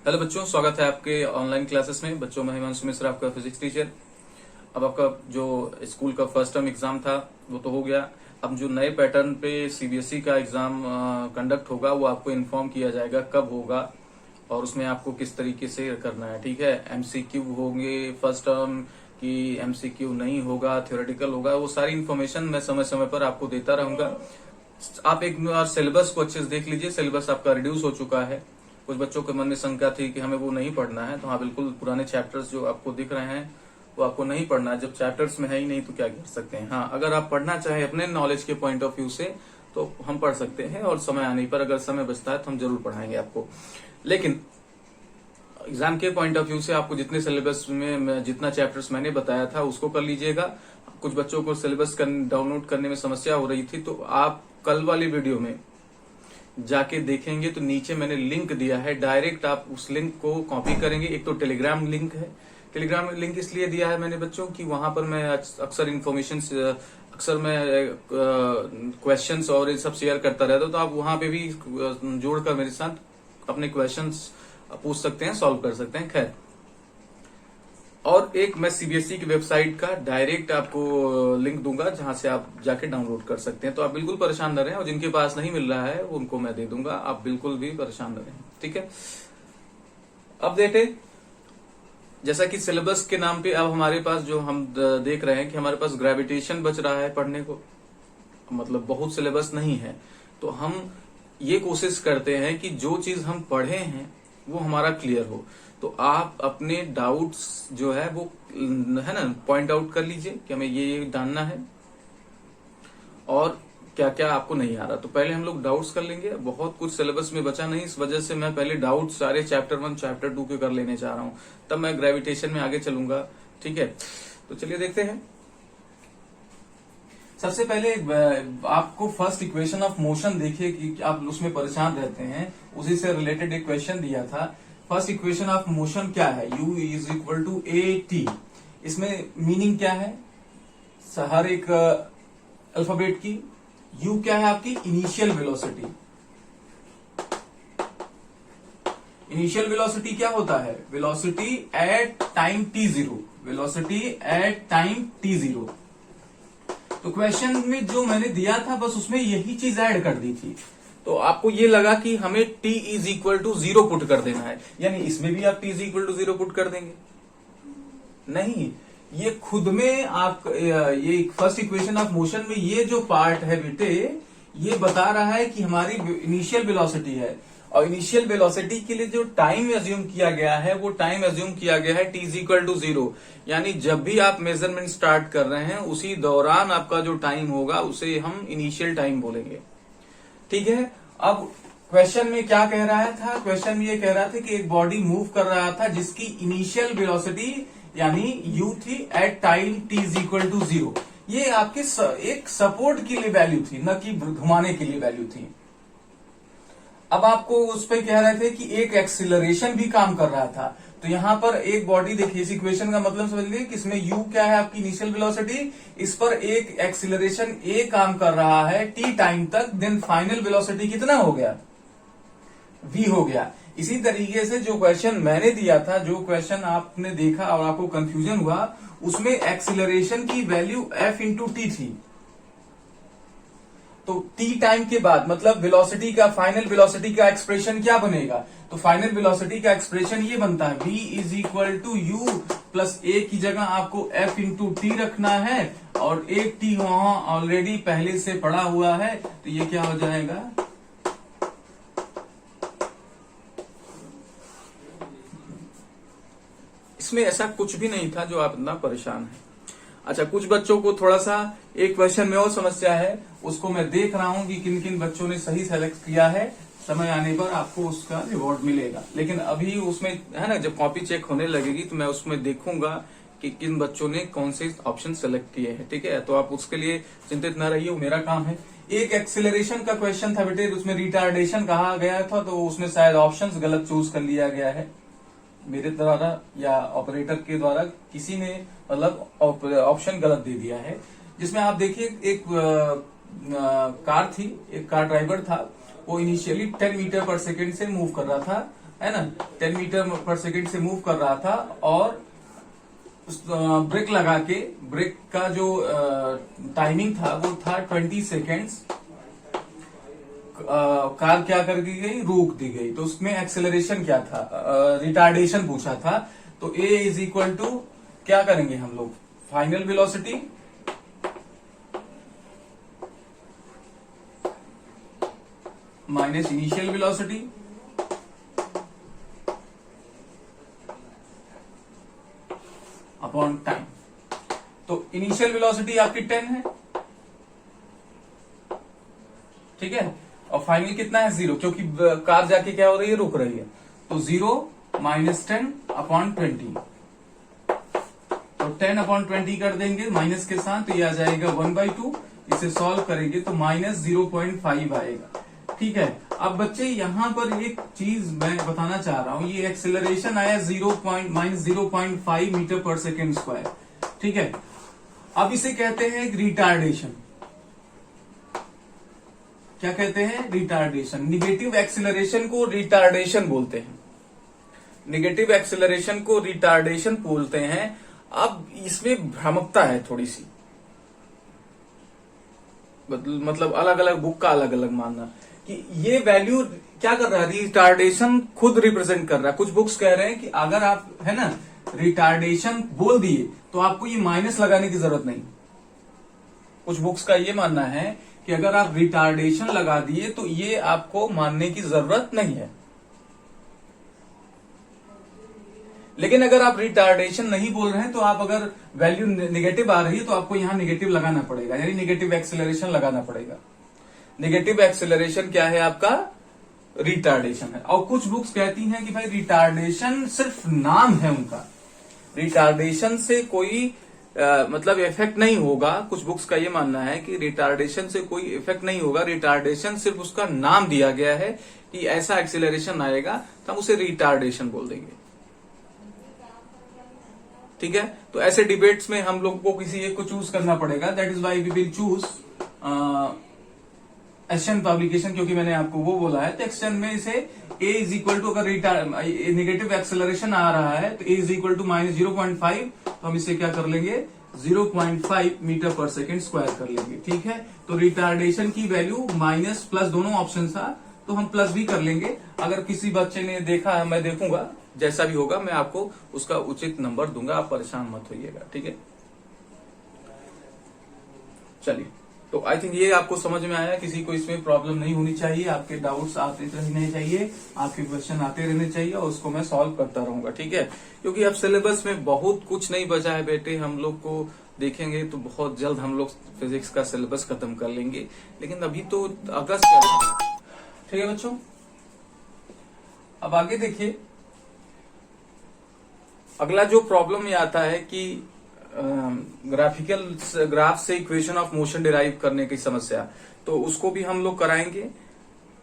Hello बच्चों, स्वागत है आपके ऑनलाइन क्लासेस में। बच्चों, मैं हिमांशु मिश्रा, आपका फिजिक्स टीचर। अब आपका जो स्कूल का फर्स्ट टर्म एग्जाम था वो तो हो गया। अब जो नए पैटर्न पे सीबीएसई का एग्जाम कंडक्ट होगा वो आपको इन्फॉर्म किया जाएगा कब होगा और उसमें आपको किस तरीके से करना है। ठीक है, एमसीक्यू होंगे फर्स्ट टर्म की, एमसीक्यू नहीं होगा, थ्योरेटिकल होगा, वो सारी इन्फॉर्मेशन मैं समय समय पर आपको देता रहूंगा। आप एक बार सिलेबस को अच्छे से देख लीजिए। सिलेबस आपका रिड्यूस हो चुका है। कुछ बच्चों के मन में शंका थी कि हमें वो नहीं पढ़ना है, तो हाँ बिल्कुल, पुराने चैप्टर्स जो आपको दिख रहे हैं वो आपको नहीं पढ़ना है। जब चैप्टर्स में है ही नहीं तो क्या कर सकते हैं। हाँ, अगर आप पढ़ना चाहें अपने नॉलेज के पॉइंट ऑफ व्यू से तो हम पढ़ सकते हैं, और समय आने पर अगर समय बचता है तो हम जरूर पढ़ाएंगे आपको। लेकिन एग्जाम के पॉइंट ऑफ व्यू से आपको जितने सिलेबस में जितना चैप्टर्स मैंने बताया था उसको कर लीजिएगा। कुछ बच्चों को सिलेबस डाउनलोड करने में समस्या हो रही थी, तो आप कल वाली वीडियो में जाके देखेंगे तो नीचे मैंने लिंक दिया है, डायरेक्ट आप उस लिंक को कॉपी करेंगे। एक तो टेलीग्राम लिंक है। टेलीग्राम लिंक इसलिए दिया है मैंने बच्चों कि वहां पर मैं अक्सर इन्फॉर्मेशन अक्सर मैं क्वेश्चंस और ये सब शेयर करता रहता हूं, तो आप वहां पे भी जोड़कर मेरे साथ अपने क्वेश्चंस पूछ सकते हैं, सॉल्व कर सकते हैं। खैर, और एक मैं सीबीएसई की वेबसाइट का डायरेक्ट आपको लिंक दूंगा जहां से आप जाके डाउनलोड कर सकते हैं। तो आप बिल्कुल परेशान न रहें, और जिनके पास नहीं मिल रहा है उनको मैं दे दूंगा। आप बिल्कुल भी परेशान न रहें, ठीक है। अब देखें, जैसा कि सिलेबस के नाम पे अब हमारे पास जो हम देख रहे हैं कि हमारे पास ग्रेविटेशन बच रहा है पढ़ने को, मतलब बहुत सिलेबस नहीं है। तो हम ये कोशिश करते हैं कि जो चीज हम पढ़े हैं वो हमारा क्लियर हो। तो आप अपने डाउट्स जो है वो है ना पॉइंट आउट कर लीजिए कि हमें ये जानना है और क्या क्या आपको नहीं आ रहा। तो पहले हम लोग डाउट्स कर लेंगे। बहुत कुछ सिलेबस में बचा नहीं, इस वजह से मैं पहले डाउट्स सारे चैप्टर 1 चैप्टर 2 के कर लेने चाह रहा हूं, तब मैं ग्रेविटेशन में आगे चलूंगा। ठीक है, तो चलिए देखते हैं। सबसे पहले आपको फर्स्ट इक्वेशन ऑफ मोशन देखिए कि आप उसमें परेशान रहते हैं, उसी से रिलेटेड एक क्वेश्चन दिया था। फर्स्ट इक्वेशन ऑफ मोशन क्या है? u is equal to a t. इसमें मीनिंग क्या है? हर एक अल्फाबेट की u क्या है? आपकी इनिशियल वेलोसिटी। इनिशियल वेलोसिटी क्या होता है? Velocity at time t0। Velocity at time t0। तो क्वेश्चन में जो मैंने दिया था बस उसमें यही चीज ऐड कर दी थी। तो आपको ये लगा कि हमें t is equal to 0 put कर देना है, यानी इसमें भी आप t is equal to 0 put कर देंगे। नहीं, ये खुद में आप ये फर्स्ट इक्वेशन ऑफ मोशन में ये जो पार्ट है बेटे, ये बता रहा है कि हमारी इनिशियल वेलोसिटी है, और इनिशियल वेलोसिटी के लिए जो टाइम एज्यूम किया गया है वो टाइम एज्यूम किया गया है t इज इक्वल टू 0। यानी जब भी आप मेजरमेंट स्टार्ट कर रहे हैं उसी दौरान आपका जो टाइम होगा उसे हम इनिशियल टाइम बोलेंगे। ठीक है। अब क्वेश्चन में क्या कह रहा था? क्वेश्चन में ये कह रहा था कि एक बॉडी मूव कर रहा था जिसकी इनिशियल वेलोसिटी यानी u थी at time t is equal to 0। ये आपके एक सपोर्ट के लिए वैल्यू थी, न कि घुमाने के लिए वैल्यू थी। अब आपको उस पर कह रहे थे कि एक एक्सिलरेशन भी काम कर रहा था। तो यहां पर एक बॉडी देखिए, इस इक्वेशन का मतलब समझ लीजिए कि इसमें u क्या है? आपकी इनिशियल वेलोसिटी। इस पर एक एक्सिलरेशन a काम कर रहा है t टाइम तक, देन फाइनल वेलोसिटी कितना हो गया? v हो गया। इसी तरीके से जो क्वेश्चन मैंने दिया था, जो क्वेश्चन आपने देखा और आपको कंफ्यूजन हुआ, उसमें एक्सिलरेशन की वैल्यू f इंटू टी थी। तो t टाइम के बाद मतलब वेलोसिटी का, फाइनल वेलोसिटी का एक्सप्रेशन क्या बनेगा? तो फाइनल वेलोसिटी का एक्सप्रेशन ये बनता है v is equal to u plus a की जगह आपको f इंटू टी रखना है, और एक t वहां ऑलरेडी पहले से पड़ा हुआ है, तो ये क्या हो जाएगा? इसमें ऐसा कुछ भी नहीं था जो आप इतना परेशान है। अच्छा, कुछ बच्चों को थोड़ा सा एक क्वेश्चन में और समस्या है, उसको मैं देख रहा हूं कि किन किन बच्चों ने सही सेलेक्ट किया है। समय आने पर आपको उसका रिवॉर्ड मिलेगा, लेकिन अभी उसमें है ना, जब कॉपी चेक होने लगेगी तो मैं उसमें देखूंगा कि किन बच्चों ने कौन से ऑप्शन सेलेक्ट किए हैं। ठीक है, तो आप उसके लिए चिंतित न रहिए, वो मेरा काम है। एक एक्सिलरेशन का क्वेश्चन था बेटे, उसमें रिटार्डेशन कहा गया था, तो उसमें शायद ऑप्शंस गलत चूज कर लिया गया है मेरे द्वारा या ऑपरेटर के द्वारा, किसी ने मतलब ऑप्शन गलत दे दिया है। जिसमें आप देखिए एक कार थी, एक कार ड्राइवर था, वो इनिशियली 10 मीटर पर सेकेंड से मूव कर रहा था, है ना, 10 मीटर पर सेकेंड से मूव कर रहा था और ब्रेक लगा के, ब्रेक का जो टाइमिंग था वो था 20 सेकेंड्स। कार क्या कर दी गई, रोक दी गई। तो उसमें एक्सेलरेशन क्या था, रिटार्डेशन पूछा था। तो ए इज इक्वल टू क्या करेंगे हम लोग, final velocity minus initial velocity upon time. तो इनिशियल वेलोसिटी आपकी 10 है, ठीक है, और फाइनल कितना है 0, क्योंकि कार जाके क्या हो रही है, रुक रही है। तो 0 माइनस 10 अपॉन 20, तो 10 अपॉन 20 कर देंगे माइनस के साथ, तो ये आ जाएगा 1/2। इसे सॉल्व करेंगे तो माइनस 0.5 आएगा, ठीक है। अब बच्चे यहां पर एक चीज मैं बताना चाह रहा हूं, ये एक्सेलरेशन आया minus 0.5 metre per second square, ठीक है। अब इसे कहते हैं रिटार्डेशन। क्या कहते हैं, रिटार्डेशन। निगेटिव एक्सेलरेशन को रिटार्डेशन बोलते हैं, निगेटिव एक्सेलरेशन को रिटार्डेशन बोलते हैं। अब इसमें भ्रामकता है थोड़ी सी, मतलब अलग अलग बुक का अलग अलग मानना कि ये वैल्यू क्या कर रहा है, रिटार्डेशन खुद रिप्रेजेंट कर रहा है। कुछ बुक्स कह रहे हैं कि अगर आप है ना रिटार्डेशन बोल दिए तो आपको ये माइनस लगाने की जरूरत नहीं। कुछ बुक्स का ये मानना है कि अगर आप रिटार्डेशन लगा दिए तो ये आपको मानने की जरूरत नहीं है। लेकिन अगर आप रिटार्डेशन नहीं बोल रहे हैं तो आप अगर वैल्यू नेगेटिव आ रही है तो आपको यहां नेगेटिव लगाना पड़ेगा, यानी नेगेटिव एक्सेलरेशन लगाना पड़ेगा। नेगेटिव एक्सेलरेशन क्या है आपका, रिटार्डेशन है। और कुछ बुक्स कहती हैं कि भाई रिटार्डेशन सिर्फ नाम है उनका, रिटार्डेशन से कोई मतलब इफेक्ट नहीं होगा। कुछ बुक्स का ये मानना है कि रिटार्डेशन से कोई इफेक्ट नहीं होगा, रिटार्डेशन सिर्फ उसका नाम दिया गया है कि ऐसा एक्सेलरेशन आएगा तो हम उसे रिटार्डेशन बोल देंगे, ठीक है। तो ऐसे डिबेट्स में हम लोग को किसी एक को चूज करना पड़ेगा। That is why we will choose action publication, क्योंकि मैंने आपको वो बोला है। तो एक्शन में इसे ए इज इक्वल टू, अगर नेगेटिव एक्सेलरेशन आ रहा है तो ए इज इक्वल टू माइनस 0.5, तो हम इसे क्या कर लेंगे 0.5 मीटर पर सेकेंड स्क्वायर कर लेंगे, ठीक है। तो रिटार्डेशन की वैल्यू माइनस प्लस दोनों ऑप्शन था, तो हम प्लस भी कर लेंगे। अगर किसी बच्चे ने देखा है, मैं देखूंगा, जैसा भी होगा मैं आपको उसका उचित नंबर दूंगा, आप परेशान मत होइएगा, ठीक है। चलिए, तो आई थिंक ये आपको समझ में आया। किसी को इसमें प्रॉब्लम नहीं होनी चाहिए, आपके डाउट्स आते रहने चाहिए, आपके क्वेश्चन आते रहने चाहिए और उसको मैं सॉल्व करता रहूंगा, ठीक है। क्योंकि अब सिलेबस में बहुत कुछ नहीं बचा है बेटे, हम लोग को देखेंगे तो बहुत जल्द हम लोग फिजिक्स का सिलेबस खत्म कर लेंगे, लेकिन अभी तो अगस्त चल रहा है, ठीक है बच्चों। अब आगे देखिए, अगला जो प्रॉब्लम ये आता है कि ग्राफ से इक्वेशन ऑफ मोशन डिराइव करने की समस्या, तो उसको भी हम लोग कराएंगे।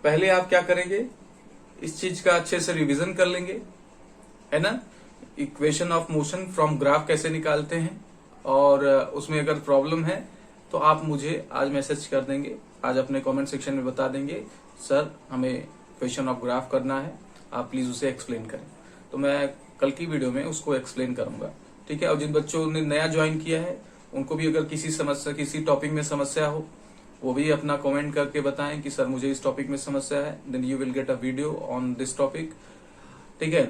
पहले आप क्या करेंगे, इस चीज का अच्छे से रिवीजन कर लेंगे, है ना। Equation of motion from graph कैसे निकालते हैं, और उसमें अगर प्रॉब्लम है तो आप मुझे आज मैसेज कर देंगे, आज अपने कमेंट सेक्शन में बता देंगे, सर हमें इक्वेशन ऑफ ग्राफ करना है, आप प्लीज उसे एक्सप्लेन करें। तो मैं कल की वीडियो में उसको एक्सप्लेन करूंगा, ठीक है। और जिन बच्चों ने नया ज्वाइन किया है उनको भी अगर किसी समस्या, किसी टॉपिक में समस्या हो, वो भी अपना कमेंट करके बताएं कि सर मुझे इस टॉपिक में समस्या है, then you will get a video on this topic, ठीक है।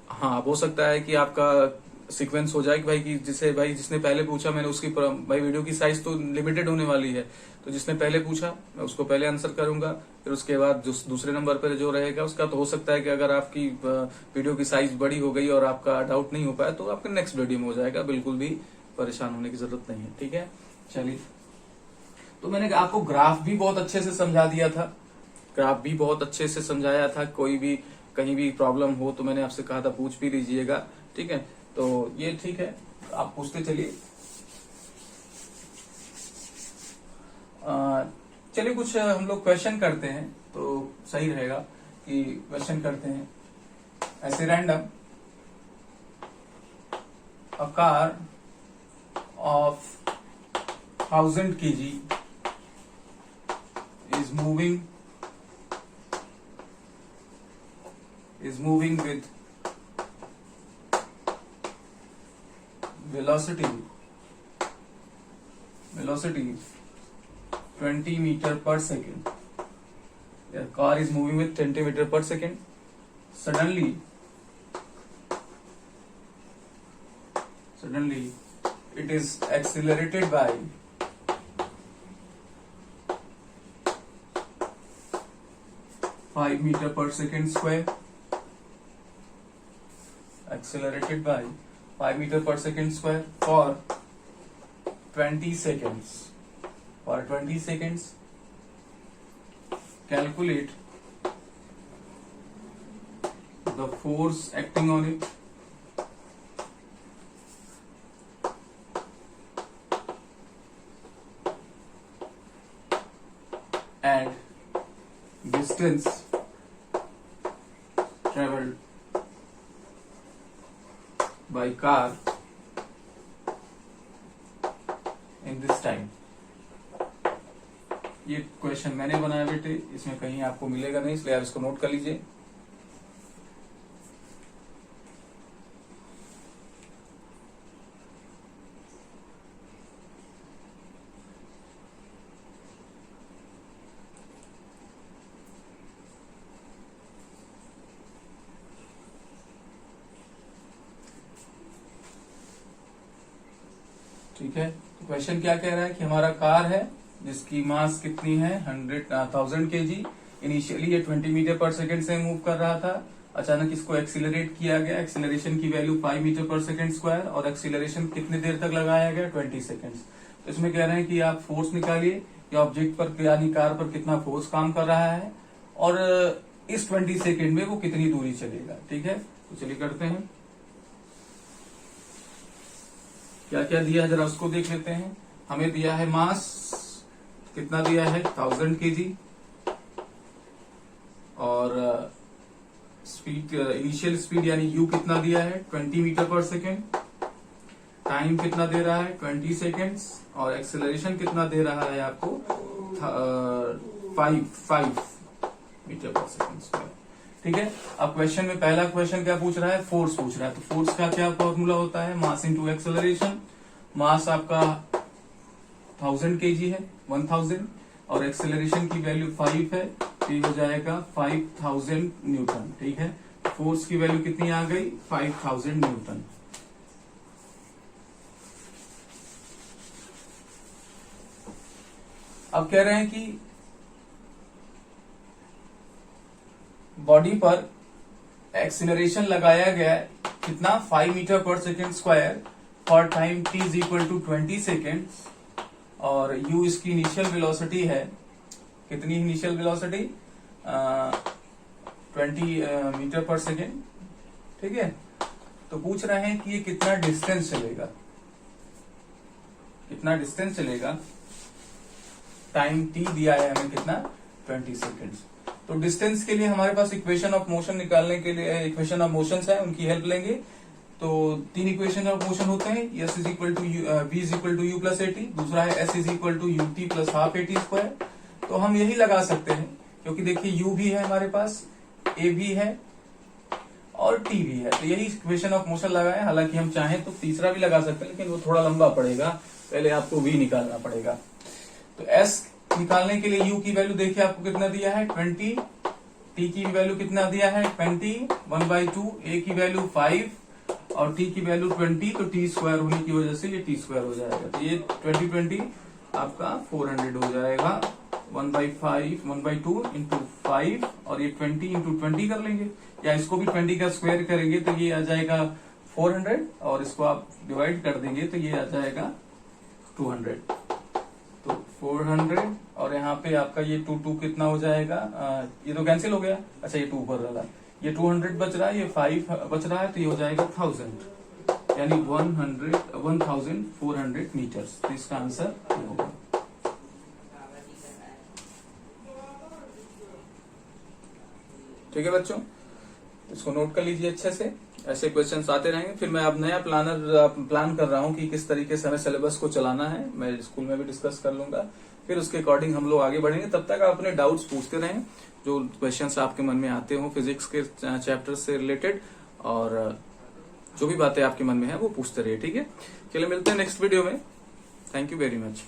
हाँ, हो सकता है कि आपका सीक्वेंस हो जाए कि भाई कि जिसने पहले पूछा, मैंने उसकी भाई वीडियो की साइज तो लिमिटेड होने वाली है, तो जिसने पहले पूछा मैं उसको पहले आंसर करूंगा, फिर उसके बाद जो दूसरे नंबर पर जो रहेगा उसका, तो हो सकता है कि अगर आपकी वीडियो की साइज बड़ी हो गई और आपका डाउट नहीं हो पाया तो आपके नेक्स्ट वीडियो में हो जाएगा, बिल्कुल भी परेशान होने की जरूरत नहीं है, ठीक है। चलिए, तो मैंने आपको ग्राफ भी बहुत अच्छे से समझा दिया था, ग्राफ भी बहुत अच्छे से समझाया था। कोई भी कहीं भी प्रॉब्लम हो तो मैंने आपसे कहा था पूछ भी लीजिएगा, ठीक है। तो ये ठीक है, आप पूछते चलिए। चलिए कुछ हम लोग क्वेश्चन करते हैं तो सही रहेगा कि क्वेश्चन करते हैं ऐसे random. A car of 1000 kg is is moving with velocity 20 meter per second. The car is moving with 20 meter per second. Suddenly it is accelerated by 5 meter per second square. Accelerated by 5 meter per second square for 20 seconds. For 20 seconds, calculate the force acting on it. And distance traveled by car in this time. ये question मैंने बनाया बेटे, इसमें कहीं आपको मिलेगा नहीं, इसलिए आप इसको नोट कर लीजिए। ठीक है, तो क्वेश्चन क्या कह रहा है कि हमारा कार है जिसकी मास कितनी है 1000 kg। इनिशियली ये 20 मीटर पर सेकंड से मूव कर रहा था, अचानक इसको एक्सीलरेट किया गया। एक्सीलरेशन की वैल्यू 5 मीटर पर सेकंड स्क्वायर, और एक्सीलरेशन कितनी देर तक लगाया गया 20 सेकंड्स। तो इसमें कह रहे हैं कि आप फोर्स निकालिए कि ऑब्जेक्ट पर यानी कार पर कितना फोर्स काम कर रहा है और इस 20 सेकंड में वो कितनी दूरी चलेगा। ठीक है, तो चलिए करते हैं। क्या क्या दिया है जरा उसको देख लेते हैं। हमें दिया है मास कितना दिया है 1000 kg, और स्पीड इनिशियल स्पीड यानी u कितना दिया है 20 मीटर पर सेकेंड, टाइम कितना दे रहा है 20 सेकेंड्स, और एक्सेलरेशन कितना दे रहा है आपको 5 मीटर पर सेकेंड। ठीक है, अब क्वेश्चन में पहला क्वेश्चन क्या पूछ रहा है, फोर्स पूछ रहा है। तो फोर्स का क्या फॉर्मूला होता है, मास इंटू एक्सेलरेशन। मास आपका 1000 kg है 1000, और एक्सेलरेशन की वैल्यू 5 है, तो ये हो जाएगा 5000 न्यूटन। ठीक है, फोर्स की वैल्यू कितनी आ गई 5000 न्यूटन। अब कह रहे हैं कि बॉडी पर एक्सीलरेशन लगाया गया है कितना 5 metre per second square for time t is equal to 20 second, और u इसकी इनिशियल वेलोसिटी है कितनी, initial velocity 20 metre per second. ठीक है, तो पूछ रहे हैं कि ये कितना डिस्टेंस चलेगा, कितना डिस्टेंस चलेगा। टाइम t दिया है हमें कितना 20 सेकेंड्स। तो डिस्टेंस के लिए हमारे पास इक्वेशन ऑफ मोशन निकालने के लिए इक्वेशन ऑफ मोशन है, उनकी हेल्प लेंगे। तो 3 इक्वेशन ऑफ मोशन होते हैं, s is equal to v is equal to u plus a t, दूसरा है s is equal to u t plus half a t square. तो हम यही लगा सकते हैं, क्योंकि देखिए u भी है हमारे पास, a भी है और t भी है, तो यही इक्वेशन ऑफ मोशन लगाए। हालांकि हम चाहें तो तीसरा भी लगा सकते हैं, लेकिन वो थोड़ा लंबा पड़ेगा, पहले आपको v निकालना पड़ेगा। तो s निकालने के लिए u की वैल्यू देखिए आपको कितना दिया है 20, t की वैल्यू कितना दिया है 20, 1/2, a की वैल्यू 5 और t की वैल्यू 20, तो t स्क्वायर होने की वजह से ये t स्क्वायर हो जाएगा। तो ये 20 आपका 400 हो जाएगा। 1/2 इंटू 5, और ये 20 इंटू 20 कर लेंगे, या इसको भी 20 का स्क्वायर करेंगे तो ये आ जाएगा 400, और इसको आप डिवाइड कर देंगे तो ये आ जाएगा 200। तो 400, और यहाँ पे आपका ये 2 कितना हो जाएगा, ये तो कैंसिल हो गया। अच्छा, ये 2 ऊपर वाला, ये 200 बच रहा है, ये 5 बच रहा है, तो ये हो जाएगा 1000, यानी 1400 मीटर्स। तो इसका आंसर होगा। ठीक है बच्चों, इसको नोट कर लीजिए अच्छे से, ऐसे क्वेश्चंस आते रहेंगे। फिर मैं अब नया प्लान कर रहा हूँ कि किस तरीके से हमें सिलेबस को चलाना है, मैं स्कूल में भी डिस्कस कर लूंगा। फिर उसके अकॉर्डिंग हम लोग आगे बढ़ेंगे। तब तक आप अपने डाउट्स पूछते रहें, जो क्वेश्चंस आपके मन में आते हो फिजिक्स के चैप्टर से रिलेटेड, और जो भी बातें आपके मन में है वो पूछते रहिए, ठीक है। चलिए मिलते हैं नेक्स्ट वीडियो में। Thank you very much.